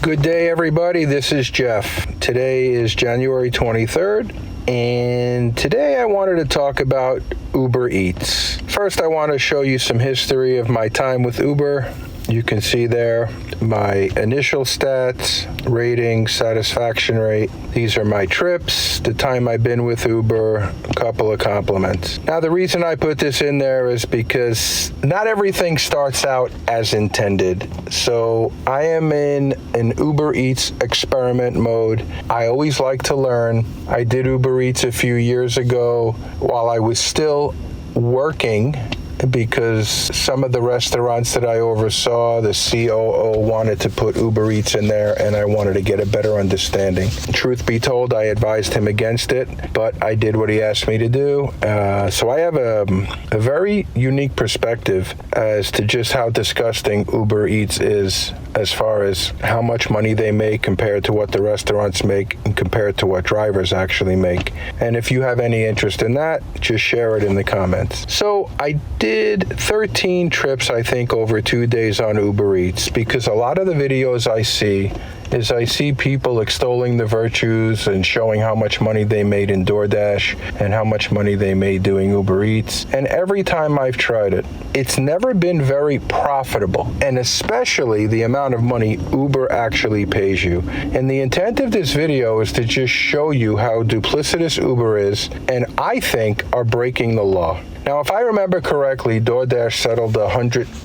Good day, everybody. This is Jeff. Today is January 23rd, and today I wanted to talk about Uber Eats. First, I want to show you some history of my time with Uber. You can see there my initial stats, rating, satisfaction rate. These are my trips, the time I've been with Uber, a couple of compliments. Now, the reason I put this in there is because not everything starts out as intended. So I am in an Uber Eats experiment mode. I always like to learn. I did Uber Eats a few years ago while I was still working, because some of the restaurants that I oversaw, the COO wanted to put Uber Eats in there, and I wanted to get a better understanding. Truth be told, I advised him against it, but I did what he asked me to do. So I have a very unique perspective as to just how disgusting Uber Eats is, as far as how much money they make compared to what the restaurants make and compared to what drivers actually make. And if you have any interest in that, just share it in the comments. So I did 13 trips, I think, over 2 days on Uber Eats, because a lot of the videos I see people extolling the virtues and showing how much money they made in DoorDash and how much money they made doing Uber Eats. And every time I've tried it, it's never been very profitable, and especially the amount of money Uber actually pays you. And the intent of this video is to just show you how duplicitous Uber is, and I think are breaking the law. Now, if I remember correctly, DoorDash settled a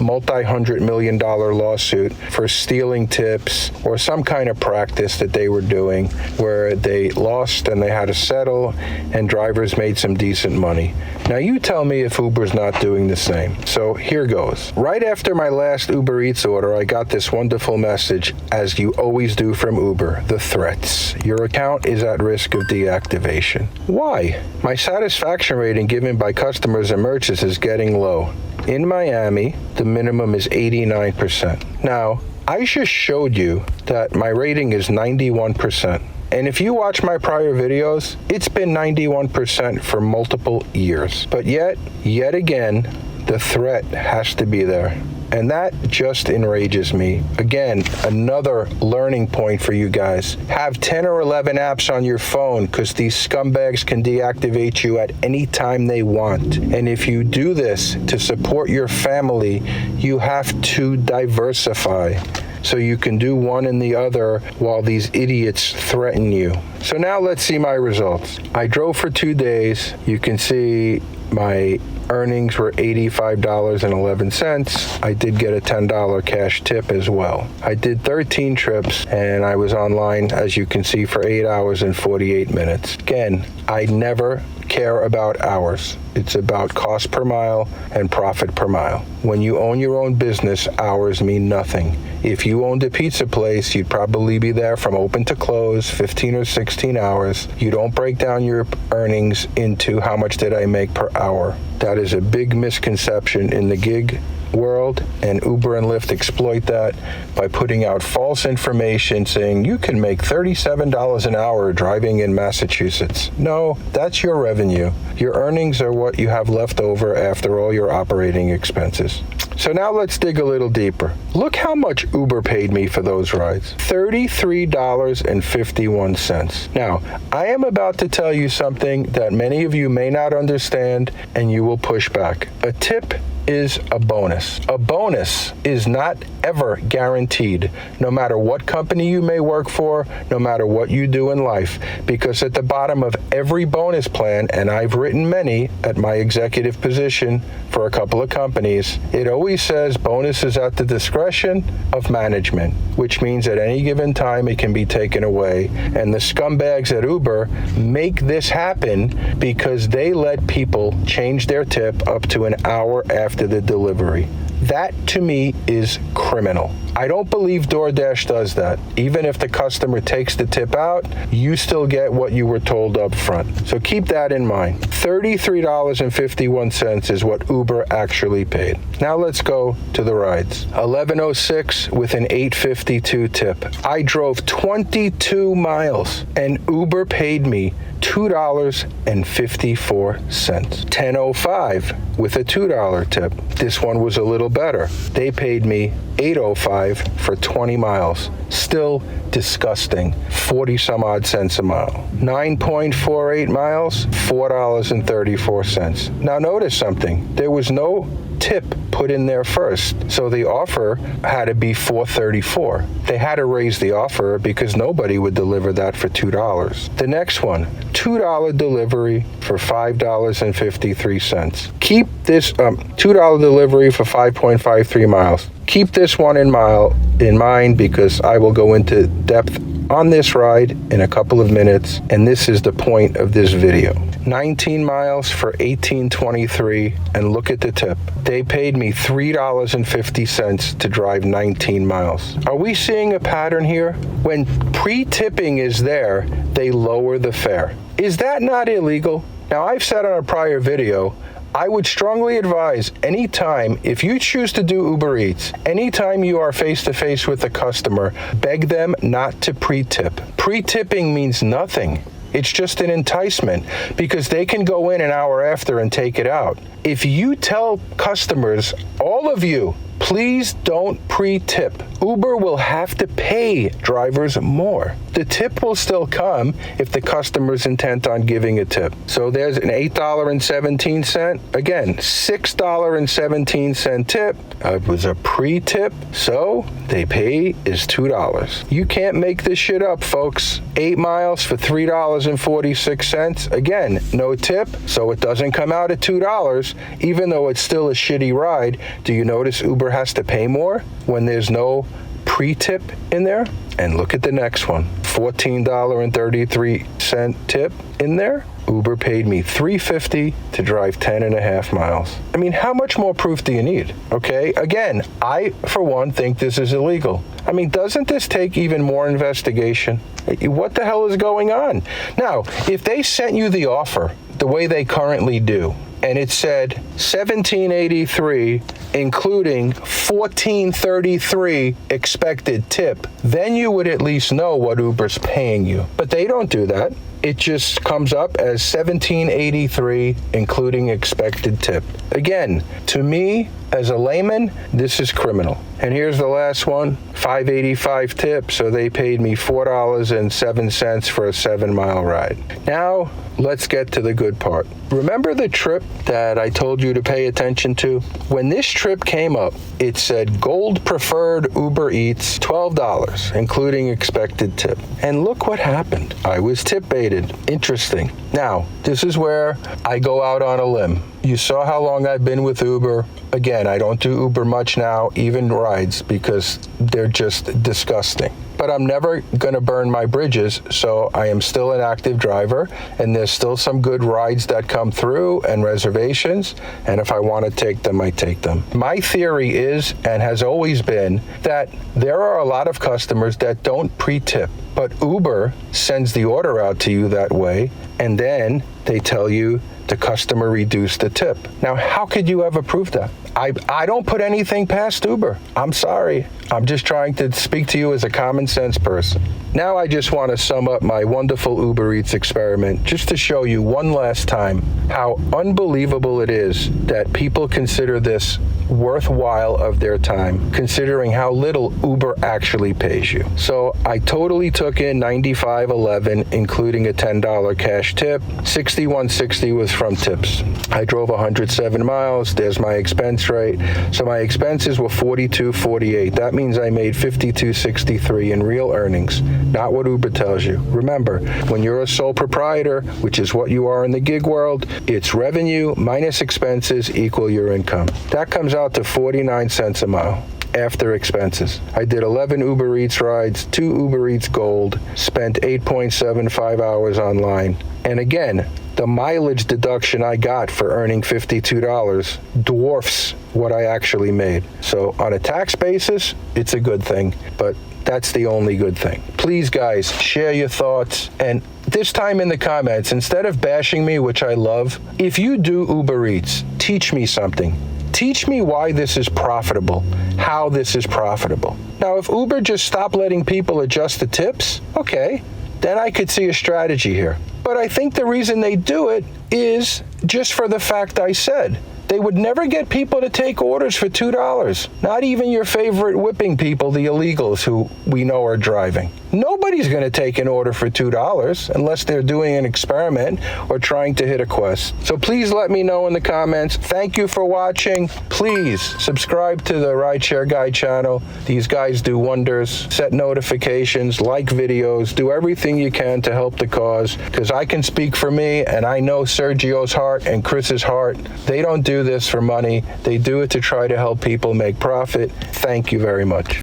multi-hundred million dollar lawsuit for stealing tips or some kind of practice that they were doing where they lost and they had to settle, and drivers made some decent money. Now, you tell me if Uber's not doing the same. So here goes. Right after my last Uber Eats order, I got this wonderful message, as you always do from Uber, the threats. Your account is at risk of deactivation. Why? My satisfaction rating given by customers and merchants is getting low. In Miami, the minimum is 89%. Now, I just showed you that my rating is 91%. And if you watch my prior videos, it's been 91% for multiple years. But yet again, the threat has to be there. And that just enrages me. Again, another learning point for you guys. Have 10 or 11 apps on your phone, because these scumbags can deactivate you at any time they want. And if you do this to support your family, you have to diversify, so you can do one and the other while these idiots threaten you. So now let's see my results. I drove for 2 days. You can see my earnings were $85.11. I did get a $10 cash tip as well. I did 13 trips, and I was online, as you can see, for 8 hours and 48 minutes. Again, I never care about hours. It's about cost per mile and profit per mile. When you own your own business, hours mean nothing. If you owned a pizza place, you'd probably be there from open to close, 15 or 16 hours. You don't break down your earnings into how much did I make per hour. That is a big misconception in the gig world, and Uber and Lyft exploit that by putting out false information saying you can make $37 an hour driving in Massachusetts. No, that's your revenue. Your earnings are what you have left over after all your operating expenses. So now let's dig a little deeper. Look how much Uber paid me for those rides. $33.51. Now, I am about to tell you something that many of you may not understand, and you will push back. A tip is a bonus. A bonus is not ever guaranteed, no matter what company you may work for, no matter what you do in life, because at the bottom of every bonus plan, and I've written many at my executive position for a couple of companies, it always says bonus is at the discretion of management, which means at any given time it can be taken away. And the scumbags at Uber make this happen because they let people change their tip up to an hour after the delivery. That, to me, is criminal. I don't believe DoorDash does that. Even if the customer takes the tip out, you still get what you were told up front. So keep that in mind. $33.51 is what Uber actually paid. Now let's go to the rides. 1106 with an 852 tip. I drove 22 miles, and Uber paid me $2.54. 10.05 with a $2 tip. This one was a little better. They paid me $8.05 for 20 miles. Still disgusting. 40 some odd cents a mile. 9.48 miles, $4.34. Now notice something. There was no tip put in there first, so the offer had to be $4.34. They had to raise the offer because nobody would deliver that for $2. The next one, $2 delivery for $5.53. Keep this $2 delivery for 5.53 miles. Keep this one in mind because I will go into depth on this ride in a couple of minutes, and this is the point of this video. 19 miles for $18.23, and look at the tip. They paid me $3.50 to drive 19 miles. Are we seeing a pattern here? When pre-tipping is there, they lower the fare. Is that not illegal? Now, I've said on a prior video, I would strongly advise anytime, if you choose to do Uber Eats, anytime you are face-to-face with a customer, beg them not to pre-tip. Pre-tipping means nothing. It's just an enticement because they can go in an hour after and take it out. If you tell customers, all of you, please don't pre-tip, Uber will have to pay drivers more. The tip will still come if the customer's intent on giving a tip. So there's an $8.17. Again, $6.17 tip. It was a pre-tip, so they pay is $2. You can't make this shit up, folks. 8 miles for $3.46. Again, no tip, so it doesn't come out at $2, even though it's still a shitty ride. Do you notice Uber has to pay more when there's no pre-tip in there? And look at the next one, $14.33 tip in there. Uber paid me $3.50 to drive 10.5 miles. I mean, how much more proof do you need? Okay, again, I, for one, think this is illegal. I mean, doesn't this take even more investigation? What the hell is going on? Now, if they sent you the offer the way they currently do, and it said $17.83, including $14.33 expected tip, then you would at least know what Uber's paying you. But they don't do that. It just comes up as $17.83, including expected tip. Again, to me, as a layman, this is criminal. And here's the last one, $5.85 tip, so they paid me $4.07 for a 7-mile ride. Now, let's get to the good part. Remember the trip that I told you to pay attention to? When this trip came up, it said Gold Preferred Uber Eats, $12, including expected tip. And look what happened. I was tip baited. Interesting. Now, this is where I go out on a limb. You saw how long I've been with Uber. Again, I don't do Uber much now, even rides, because they're just disgusting. But I'm never going to burn my bridges, so I am still an active driver, and there's still some good rides that come through and reservations, and if I want to take them, I take them. My theory is, and has always been, that there are a lot of customers that don't pre-tip, but Uber sends the order out to you that way, and then they tell you the customer reduced the tip. Now, how could you ever prove that? I don't put anything past Uber. I'm sorry. I'm just trying to speak to you as a common sense person. Now I just want to sum up my wonderful Uber Eats experiment just to show you one last time how unbelievable it is that people consider this worthwhile of their time, considering how little Uber actually pays you. So I totally took in $95.11, including a $10 cash tip. $61.60 was from tips. I drove 107 miles. There's my expense rate. So my expenses were $42.48. That means I made $52.63 in real earnings, not what Uber tells you. Remember, when you're a sole proprietor, which is what you are in the gig world, it's revenue minus expenses equal your income. That comes out to 49 cents a mile after expenses. I did 11 Uber Eats rides, 2 Uber Eats Gold, spent 8.75 hours online. And again, the mileage deduction I got for earning $52 dwarfs what I actually made. So on a tax basis, it's a good thing, but that's the only good thing. Please, guys, share your thoughts, and this time in the comments, instead of bashing me, which I love, if you do Uber Eats, teach me something. Teach me why this is profitable, how this is profitable. Now, if Uber just stopped letting people adjust the tips, okay, then I could see a strategy here. But I think the reason they do it is just for the fact I said. They would never get people to take orders for $2. Not even your favorite whipping people, the illegals who we know are driving. Nobody's going to take an order for $2 unless they're doing an experiment or trying to hit a quest. So please let me know in the comments. Thank you for watching. Please subscribe to the Rideshare Guy channel. These guys do wonders. Set notifications, like videos, do everything you can to help the cause, because I can speak for me and I know Sergio's heart and Chris's heart. They don't do this for money. They do it to try to help people make profit. Thank you very much.